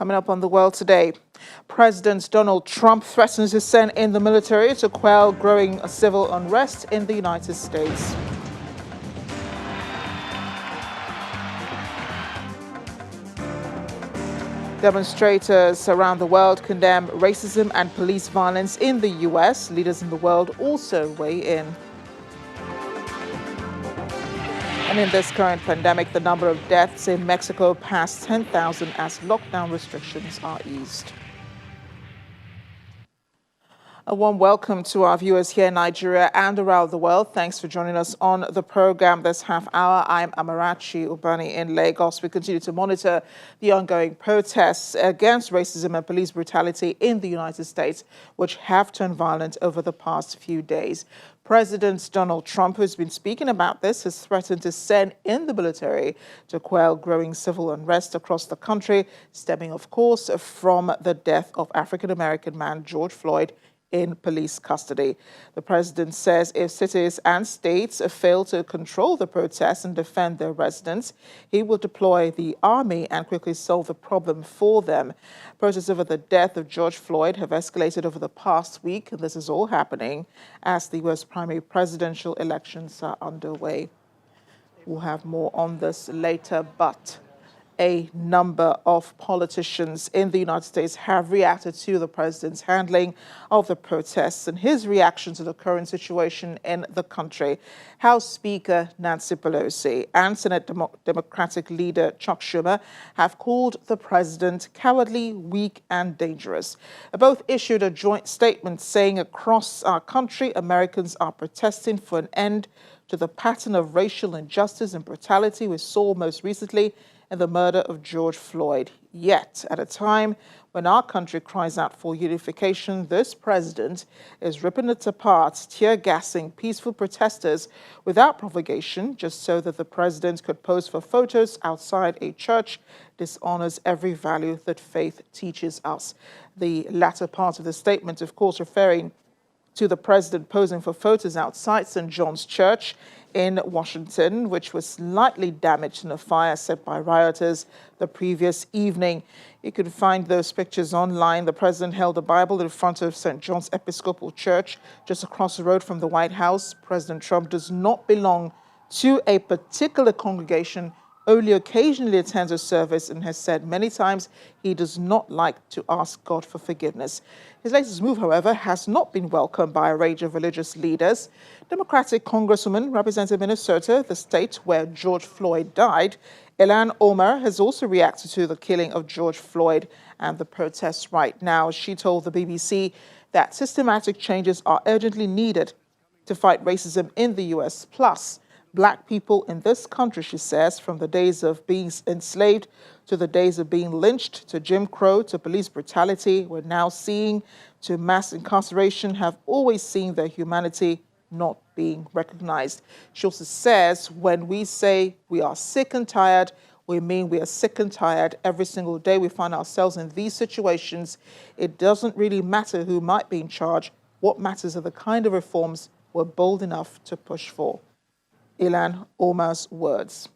Coming up on The World Today, President Donald Trump threatens to send in the military to quell growing civil unrest in the United States. Demonstrators around the world condemn racism and police violence in the U.S. Leaders in the world also weigh in. And in this current pandemic, the number of deaths in Mexico passed 10,000 as lockdown restrictions are eased. A warm welcome to our viewers here in Nigeria and around the world. Thanks for joining us on the program this half hour. I'm Amarachi Ubani in Lagos. We continue to monitor the ongoing protests against racism and police brutality in the United States, which have turned violent over the past few days. President Donald Trump, who's been speaking about this, has threatened to send in the military to quell growing civil unrest across the country, stemming, of course, from the death of African-American man George Floyd in police custody. The president says if cities and states fail to control the protests and defend their residents, he will deploy the army and quickly solve the problem for them. Protests over the death of George Floyd have escalated over the past week, and this is all happening as the U.S. primary presidential elections are underway. We'll have more on this later, but a number of politicians in the United States have reacted to the president's handling of the protests and his reaction to the current situation in the country. House Speaker Nancy Pelosi and Senate Democratic leader Chuck Schumer have called the president cowardly, weak, and dangerous. Both issued a joint statement saying across our country, Americans are protesting for an end to the pattern of racial injustice and brutality we saw most recently in the murder of George Floyd. Yet, at a time when our country cries out for unification, this president is ripping it apart, tear-gassing peaceful protesters without provocation, just so that the president could pose for photos outside a church, dishonors every value that faith teaches us. The latter part of the statement, of course, referring to the president posing for photos outside St. John's Church in Washington, which was slightly damaged in a fire set by rioters the previous evening. You can find those pictures online. The president held a Bible in front of St. John's Episcopal Church, just across the road from the White House. President Trump does not belong to a particular congregation, only occasionally attends a service, and has said many times he does not like to ask God for forgiveness. His latest move, however, has not been welcomed by a range of religious leaders. Democratic Congresswoman representing Minnesota, the state where George Floyd died, Ilhan Omar, has also reacted to the killing of George Floyd and the protests right now. She told the BBC that systematic changes are urgently needed to fight racism in the U.S. Plus, Black people in this country, she says, from the days of being enslaved to the days of being lynched, to Jim Crow, to police brutality, we're now seeing, to mass incarceration, have always seen their humanity not being recognized. She also says, when we say we are sick and tired, we mean we are sick and tired. Every single day we find ourselves in these situations. It doesn't really matter who might be in charge. What matters are the kind of reforms we're bold enough to push for. Ilhan Omar's words.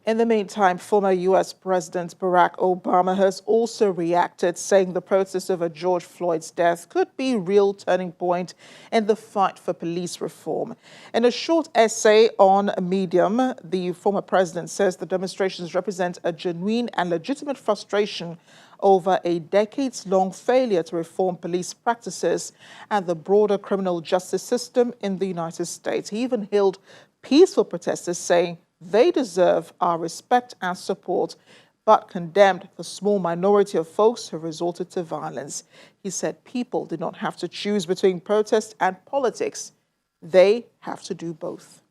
In the meantime, former U.S. President Barack Obama has also reacted, saying the process over George Floyd's death could be a real turning point in the fight for police reform. In a short essay on Medium, the former president says the demonstrations represent a genuine and legitimate frustration over a decades-long failure to reform police practices and the broader criminal justice system in the United States. He even hailed peaceful protesters, saying they deserve our respect and support, but condemned the small minority of folks who resorted to violence. He said people did not have to choose between protest and politics. They have to do both.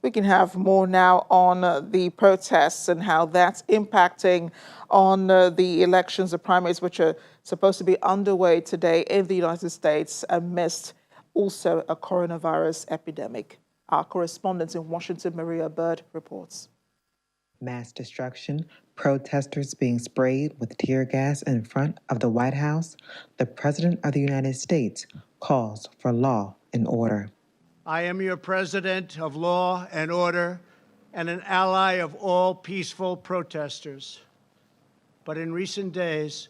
We can have more now on the protests and how that's impacting on the elections, the primaries, which are supposed to be underway today in the United States amidst also a coronavirus epidemic. Our correspondent in Washington, Maria Bird, reports. Mass destruction, protesters being sprayed with tear gas in front of the White House, the President of the United States calls for law and order. I am your President of law and order and an ally of all peaceful protesters. But in recent days,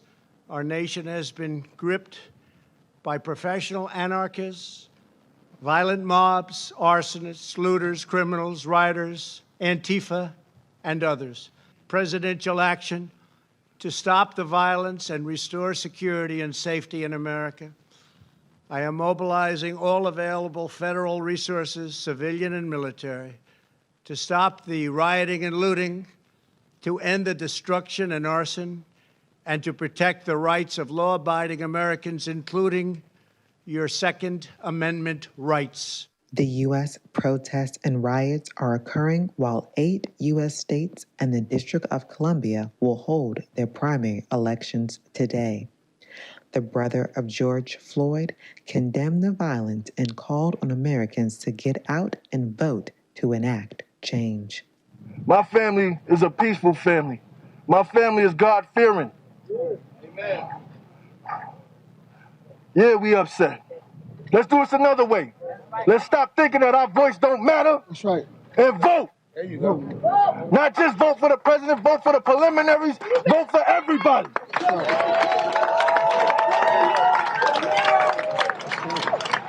our nation has been gripped by professional anarchists, violent mobs, arsonists, looters, criminals, rioters, Antifa, and others. Presidential action to stop the violence and restore security and safety in America. I am mobilizing all available federal resources, civilian and military, to stop the rioting and looting, to end the destruction and arson, and to protect the rights of law-abiding Americans, including your Second Amendment rights. The U.S. protests and riots are occurring while 8 U.S. states and the District of Columbia will hold their primary elections today. The brother of George Floyd condemned the violence and called on Americans to get out and vote to enact change. My family is a peaceful family. My family is God-fearing. Amen. Yeah, we upset. Let's do this another way. Let's stop thinking that our voice don't matter. That's right. And vote. There you go. Not just vote for the president, vote for the preliminaries, vote for everybody.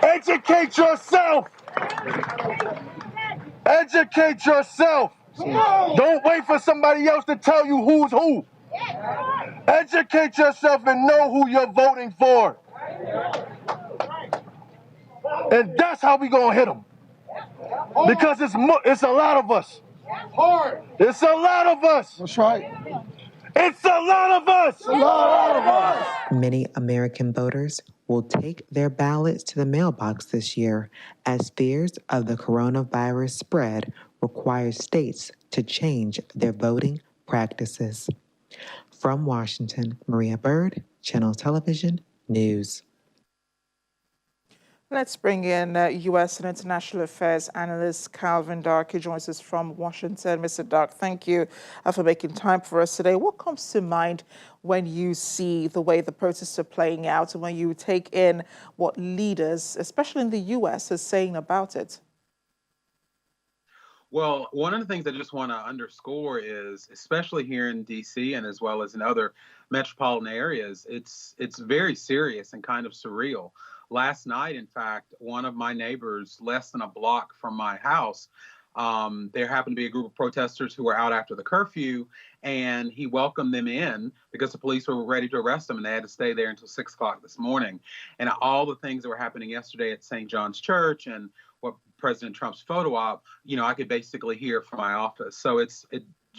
Educate yourself. Educate yourself. Don't wait for somebody else to tell you who's who. Educate yourself and know who you're voting for. And that's how we gonna hit them. Because it's a lot of us. It's a lot of us. That's right. It's a lot of us. A lot of us. Many American voters will take their ballots to the mailbox this year as fears of the coronavirus spread require states to change their voting practices. From Washington, Maria Bird, Channel Television News. Let's bring in U.S. and international affairs analyst Calvin Dark, who joins us from Washington. Mr. Dark, thank you for making time for us today. What comes to mind when you see the way the protests are playing out and when you take in what leaders, especially in the U.S., are saying about it? Well, one of the things I just want to underscore is, especially here in D.C. and as well as in other metropolitan areas, it's very serious and kind of surreal. Last night, in fact, one of my neighbors, less than a block from my house, there happened to be a group of protesters who were out after the curfew, and he welcomed them in because the police were ready to arrest them, and they had to stay there until 6 o'clock this morning. And all the things that were happening yesterday at St. John's Church and what President Trump's photo op, I could basically hear from my office. So it's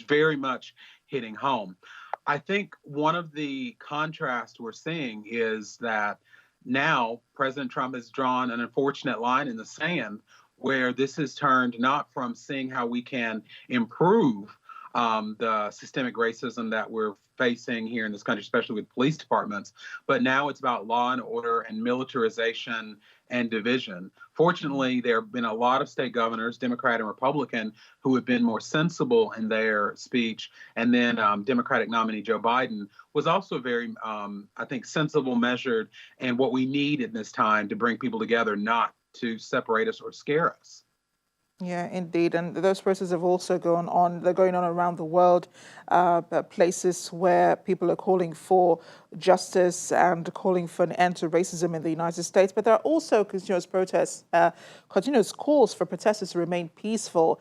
very much hitting home. I think one of the contrasts we're seeing is that now President Trump has drawn an unfortunate line in the sand where this has turned not from seeing how we can improve the systemic racism that we're facing here in this country, especially with police departments, but now it's about law and order and militarization and division. Fortunately, there have been a lot of state governors, Democrat and Republican, who have been more sensible in their speech. And then Democratic nominee Joe Biden was also very, I think, sensible, measured, and what we need in this time to bring people together, not to separate us or scare us. Yeah, indeed. And those processes have also gone on. They're going on around the world, places where people are calling for justice and calling for an end to racism in the United States. But there are also continuous protests, continuous calls for protesters to remain peaceful.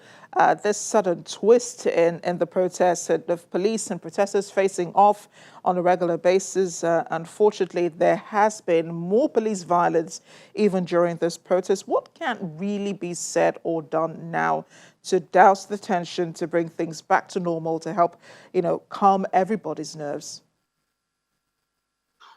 This sudden twist in the protests of police and protesters facing off on a regular basis. Unfortunately, there has been more police violence even during this protest. What can really be said or done now to douse the tension, to bring things back to normal, to help, calm everybody's nerves?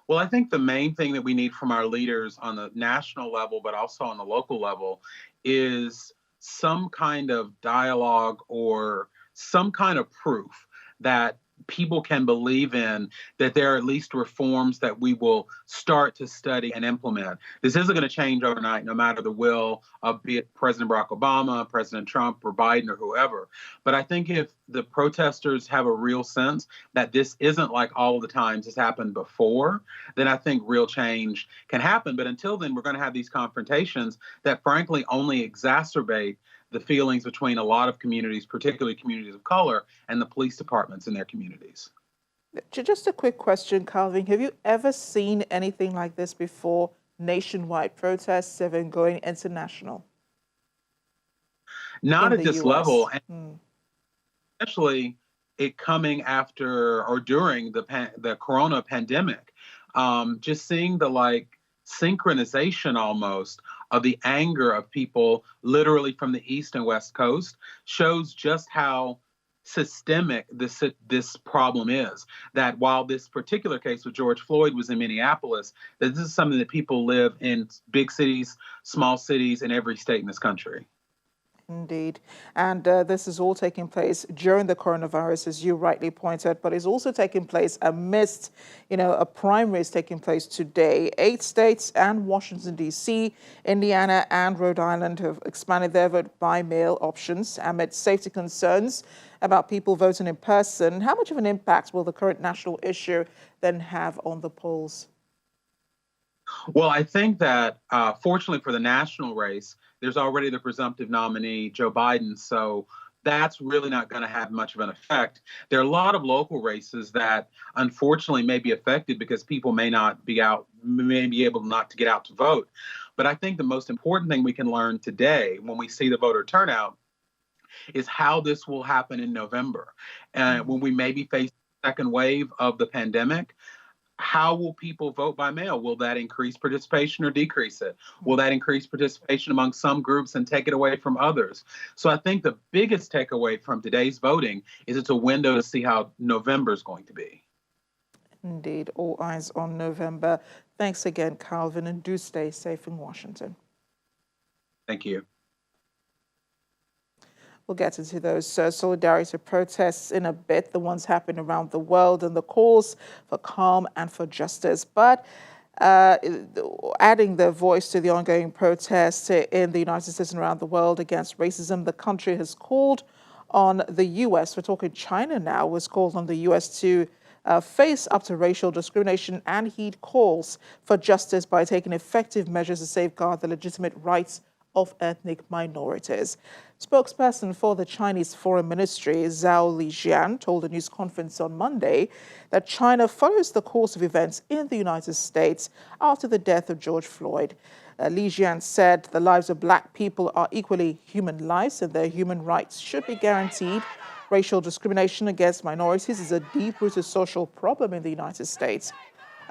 Well, I think the main thing that we need from our leaders on the national level, but also on the local level, is some kind of dialogue or some kind of proof that people can believe in, that there are at least reforms that we will start to study and implement. This isn't going to change overnight, no matter the will of be it President Barack Obama, President Trump, or Biden, or whoever. But I think if the protesters have a real sense that this isn't like all of the times it's happened before, then I think real change can happen. But until then, we're going to have these confrontations that frankly only exacerbate the feelings between a lot of communities, particularly communities of color, and the police departments in their communities. Just a quick question, Calvin. Have you ever seen anything like this before? Nationwide protests, even going international? Not in at the this US? level, and especially it coming after or during the corona pandemic. Just seeing the synchronization almost of the anger of people literally from the East and West Coast shows just how systemic this problem is. That while this particular case with George Floyd was in Minneapolis, that this is something that people live in big cities, small cities, in every state in this country. Indeed. And this is all taking place during the coronavirus, as you rightly pointed, but it's also taking place amidst, a primary is taking place today. 8 states and Washington, D.C., Indiana and Rhode Island have expanded their vote by mail options amid safety concerns about people voting in person. How much of an impact will the current national issue then have on the polls? Well, I think that fortunately for the national race, there's already the presumptive nominee, Joe Biden. So that's really not going to have much of an effect. There are a lot of local races that unfortunately may be affected because people may be able not to get out to vote. But I think the most important thing we can learn today when we see the voter turnout is how this will happen in November. And when we maybe face the second wave of the pandemic, how will people vote by mail? Will that increase participation or decrease it? Will that increase participation among some groups and take it away from others? So I think the biggest takeaway from today's voting is it's a window to see how November is going to be. Indeed, all eyes on November. Thanks again, Calvin, and do stay safe in Washington. Thank you. We'll get into those solidarity protests in a bit, the ones happening around the world, and the calls for calm and for justice. But adding their voice to the ongoing protests in the United States and around the world against racism, the country has called on the U.S., we're talking China now, has called on the U.S. to face up to racial discrimination and heed calls for justice by taking effective measures to safeguard the legitimate rights of ethnic minorities. Spokesperson for the Chinese Foreign Ministry, Zhao Lijian, told a news conference on Monday that China follows the course of events in the United States after the death of George Floyd. Lijian said the lives of Black people are equally human lives and their human rights should be guaranteed. Racial discrimination against minorities is a deep-rooted social problem in the United States.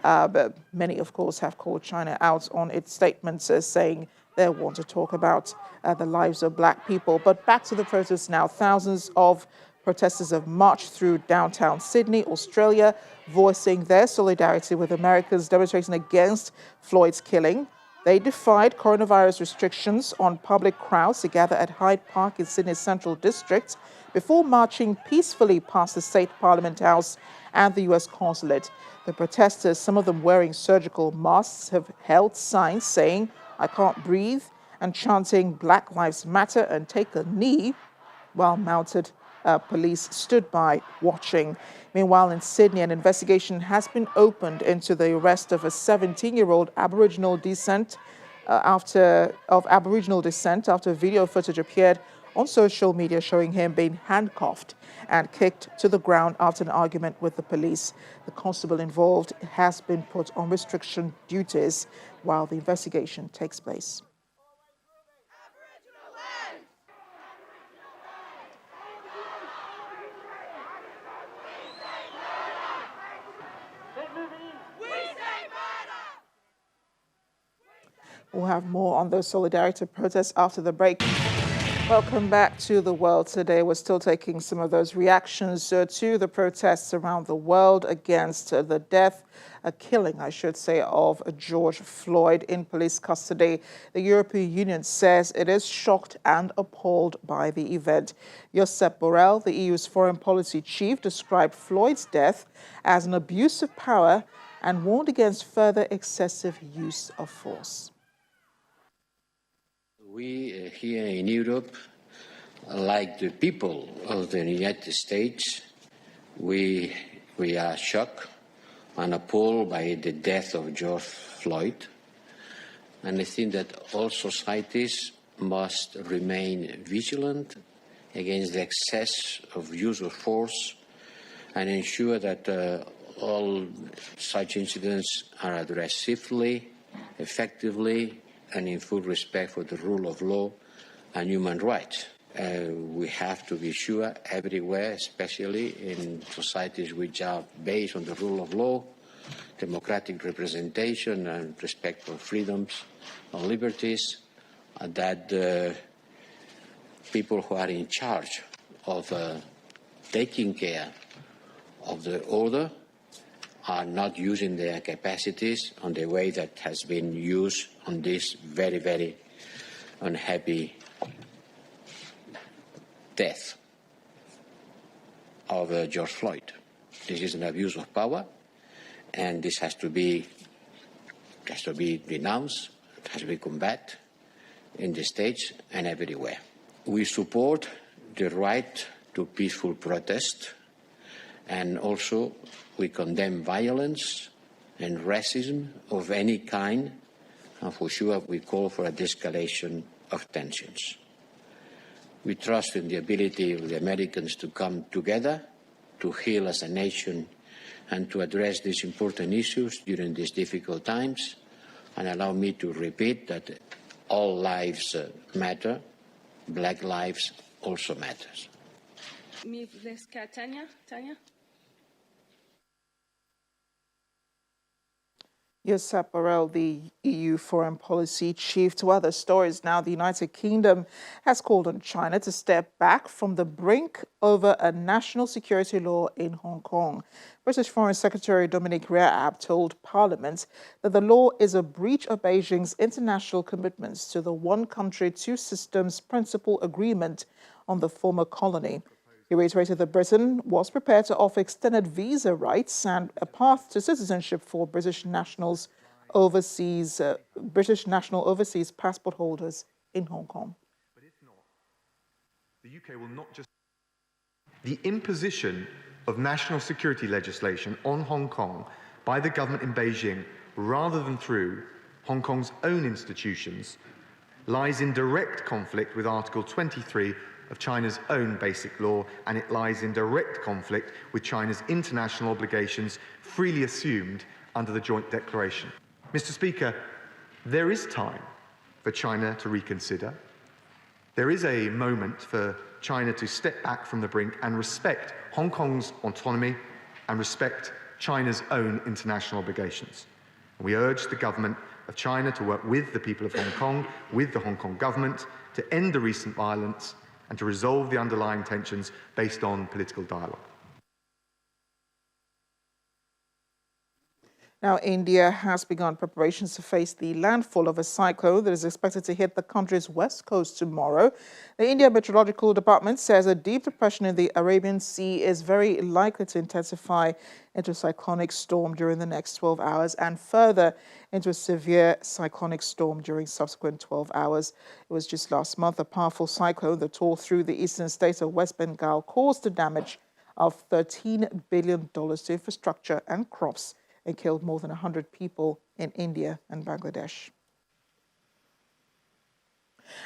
But many, of course, have called China out on its statements, saying they want to talk about the lives of Black people. But back to the protests now. Thousands of protesters have marched through downtown Sydney, Australia, voicing their solidarity with Americans demonstrating against Floyd's killing. They defied coronavirus restrictions on public crowds to gather at Hyde Park in Sydney's Central District before marching peacefully past the State Parliament House and the U.S. Consulate. The protesters, some of them wearing surgical masks, have held signs saying, "I can't breathe," and chanting "Black Lives Matter" and "Take a knee," while mounted police stood by watching. Meanwhile, in Sydney, an investigation has been opened into the arrest of a 17-year-old Aboriginal descent after video footage appeared on social media showing him being handcuffed and kicked to the ground after an argument with the police. The constable involved has been put on restriction duties while the investigation takes place. We'll have more on those solidarity protests after the break. But Welcome back to The World Today. We're still taking some of those reactions to the protests around the world against the killing, I should say, of George Floyd in police custody. The European Union says it is shocked and appalled by the event. Josep Borrell, the EU's foreign policy chief, described Floyd's death as an abuse of power and warned against further excessive use of force. We here in Europe, like the people of the United States, we are shocked and appalled by the death of George Floyd. And I think that all societies must remain vigilant against the excess of use of force and ensure that all such incidents are addressed swiftly, effectively, and in full respect for the rule of law and human rights. We have to be sure everywhere, especially in societies which are based on the rule of law, democratic representation and respect for freedoms and liberties, that the people who are in charge of taking care of the order are not using their capacities on the way that has been used on this very, very unhappy death of George Floyd. This is an abuse of power, and this has to be denounced, it has to be combated in the States and everywhere. We support the right to peaceful protest, and also we condemn violence and racism of any kind, and for sure we call for a de-escalation of tensions. We trust in the ability of the Americans to come together, to heal as a nation, and to address these important issues during these difficult times. And allow me to repeat that all lives matter, Black lives also matters. Tanya? Josep Borrell, the EU foreign policy chief. To other stories now, the United Kingdom has called on China to step back from the brink over a national security law in Hong Kong. British Foreign Secretary Dominic Raab told Parliament that the law is a breach of Beijing's international commitments to the one country, two systems principle agreement on the former colony. He reiterated that Britain was prepared to offer extended visa rights and a path to citizenship for British national overseas passport holders in Hong Kong. But if not, the UK will not just... The imposition of national security legislation on Hong Kong by the government in Beijing, rather than through Hong Kong's own institutions, lies in direct conflict with Article 23 of China's own basic law, and it lies in direct conflict with China's international obligations freely assumed under the Joint Declaration. Mr. Speaker, there is time for China to reconsider. There is a moment for China to step back from the brink and respect Hong Kong's autonomy and respect China's own international obligations. And we urge the government of China to work with the people of Hong Kong, with the Hong Kong government, to end the recent violence and to resolve the underlying tensions based on political dialogue. Now, India has begun preparations to face the landfall of a cyclone that is expected to hit the country's west coast tomorrow. The India Meteorological Department says a deep depression in the Arabian Sea is very likely to intensify into a cyclonic storm during the next 12 hours and further into a severe cyclonic storm during subsequent 12 hours. It was just last month a powerful cyclone that tore through the eastern state of West Bengal caused the damage of $13 billion to infrastructure and crops and killed more than 100 people in India and Bangladesh.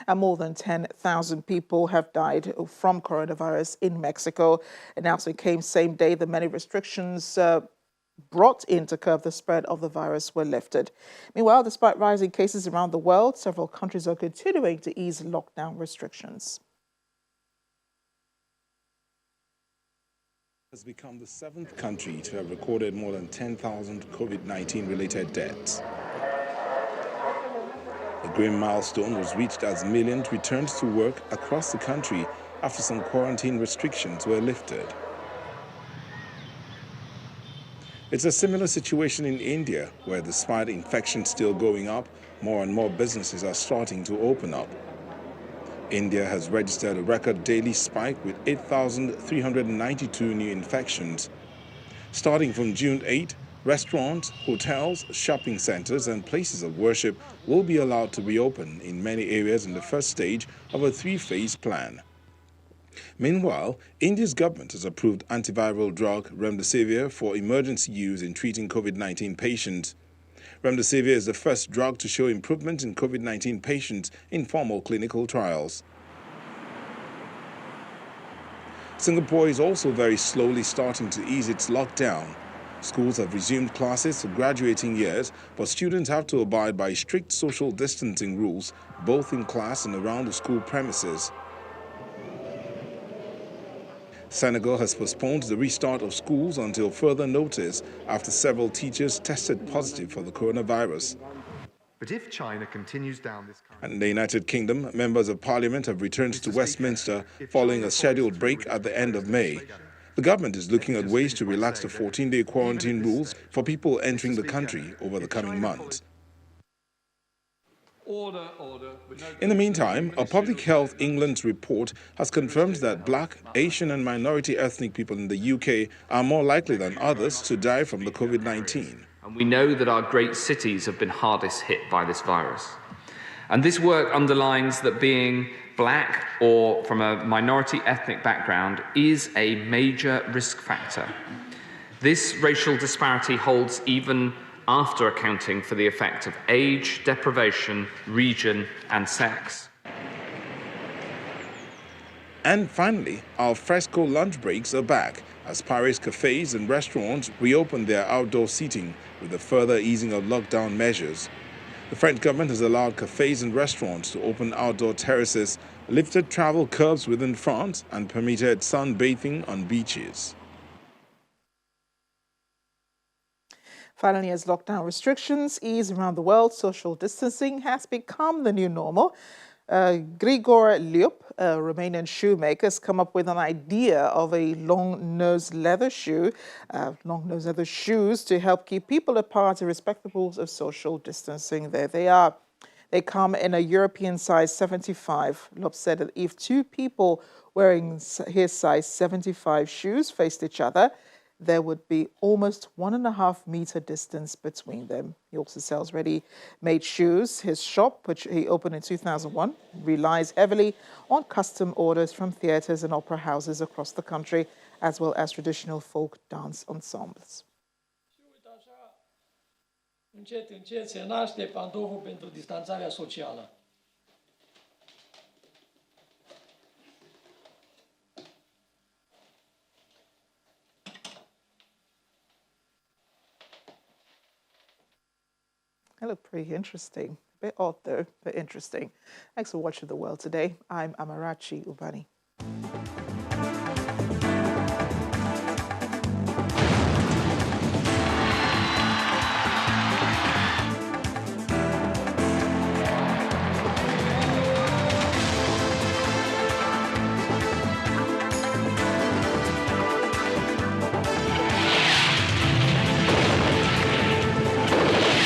And more than 10,000 people have died from coronavirus in Mexico. Announcement came same day that many restrictions brought in to curb the spread of the virus were lifted. Meanwhile, despite rising cases around the world, several countries are continuing to ease lockdown restrictions. Has become the 7th country to have recorded more than 10,000 COVID-19 related deaths. A grim milestone was reached as millions returned to work across the country after some quarantine restrictions were lifted. It's a similar situation in India, where despite infections still going up, more and more businesses are starting to open up. India has registered a record daily spike with 8,392 new infections. Starting from June 8, restaurants, hotels, shopping centers, and places of worship will be allowed to reopen in many areas in the first stage of a three-phase plan. Meanwhile, India's government has approved antiviral drug remdesivir for emergency use in treating COVID-19 patients. Remdesivir is the first drug to show improvement in COVID-19 patients in formal clinical trials. Singapore is also very slowly starting to ease its lockdown. Schools have resumed classes for graduating years, but students have to abide by strict social distancing rules, both in class and around the school premises. Senegal has postponed the restart of schools until further notice after several teachers tested positive for the coronavirus. But if China continues down this kind And in the United Kingdom, members of parliament have returned to Westminster following a scheduled break at the end of May. The government is looking at ways to relax the 14-day quarantine rules for people entering the country over the coming months. In the meantime, a Public Health England's report has confirmed that Black, Asian and minority ethnic people in the UK are more likely than others to die from the COVID-19. And we know that our great cities have been hardest hit by this virus. And this work underlines that being Black or from a minority ethnic background is a major risk factor. This racial disparity holds even after accounting for the effect of age, deprivation, region and sex. And finally, al fresco lunch breaks are back as Paris cafes and restaurants reopen their outdoor seating with the further easing of lockdown measures. The French government has allowed cafes and restaurants to open outdoor terraces, lifted travel curbs within France, and permitted sunbathing on beaches. Finally, as lockdown restrictions ease around the world, social distancing has become the new normal. Grigor Liup, a Romanian shoemaker, has come up with an idea of a long-nosed leather shoe, long-nosed leather shoes to help keep people apart and respect the rules of social distancing. There they are. They come in a European size 75. Liup said that if two people wearing his size 75 shoes faced each other, there would be almost 1.5 meter distance between them. He also sells ready-made shoes. His shop, which he opened in 2001, relies heavily on custom orders from theatres and opera houses across the country, as well as traditional folk dance ensembles. Încet, încet se naște pantoful pentru distanțarea socială. They look pretty interesting. A bit odd, though, but interesting. Thanks for watching The World Today. I'm Amarachi Ubani.